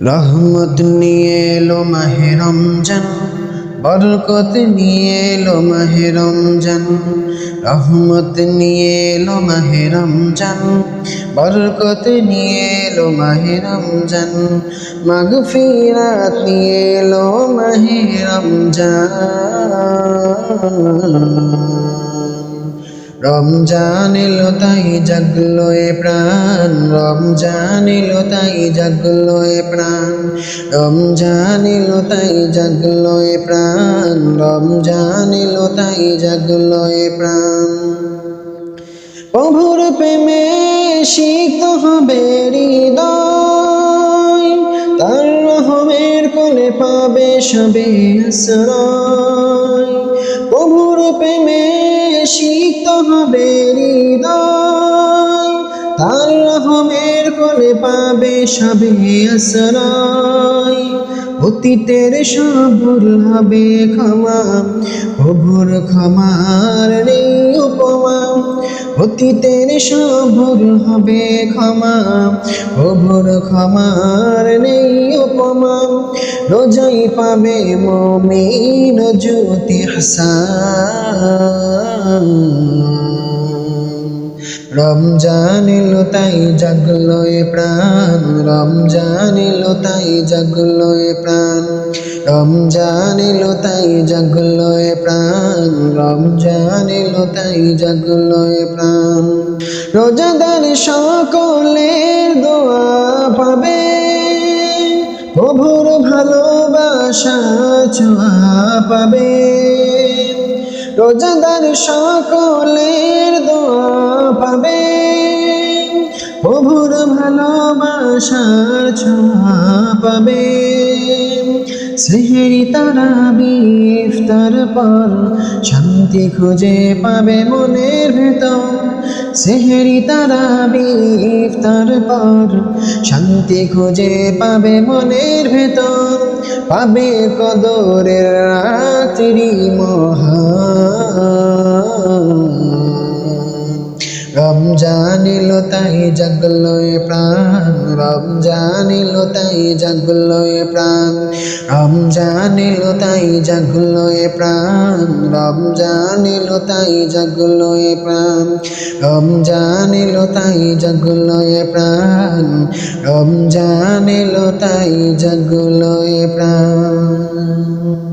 রহমত নিয়ে এলো মাহে রমজান, বরকত নিয়ে এলো মাহে রমজান। রহমত নিয়ে এলো মাহে রমজান, বরকত নিয়ে এলো মাহে রমজান। মাগফিরাত নিয়ে এলো মাহে রমজান। রমজান এলো তাই জাগলো এ প্রাণ, রমজান এলো তাই জাগলো এ প্রাণ। রমজান এলো তাই জাগলো এ প্রাণ, রমজান এলো তাই জাগলো এ প্রাণ। প্রভুর প্রেমে সিক্ত হবে হৃদয়, তার রহমের কোলে পাবে সবে আশ্রয়। প্রভুর প্রেমে সিক্ত হবে হৃদয়, তার রহমের কোলে পাবে সবে আশ্রয়। অতীতের সব ভুল হবে ক্ষমা, প্রভুর ক্ষমার নেই উপমা। অতীতের সব ভুল হবে ক্ষমা, প্রভুর ক্ষমার নেই উপমা। রোজাই পাবে মুমিন জ্যোতি ইহসান। রমজান এলো তাই জাগলো এ প্রাণ, রমজান এলো তাই জাগলো এ প্রাণ। রমজান এলো তাই জাগলো এ প্রাণ, রমজান এলো তাই জাগলো এ প্রাণ। রোজাদার সকলের দোয়া পাবে, প্রভুর ভালোবাসা ছোঁয়া পাবে। রোজাদার সকলের দোয়া পাবে, প্রভুর ভালোবাসার ছোঁয়া পাবে। সেহরি তারাবি ইফতার পর শান্তি খুঁজে পাবে মনের ভেতর। সেহরি তারাবি ইফতার পর শান্তি খুঁজে পাবে মনের ভেতর। পাবে কদরের রাত্রি মহান। রমজান এলো তাই জাগলো এ প্রাণ, রমজান এলো তাই জাগলো এ প্রাণ। রমজান এলো তাই জাগলো এ প্রাণ, রমজান এলো তাই জাগলো এ প্রাণ। রমজান এলো তাই জাগলো এ প্রাণ, রমজান এলো তাই জাগলো এ প্রাণ।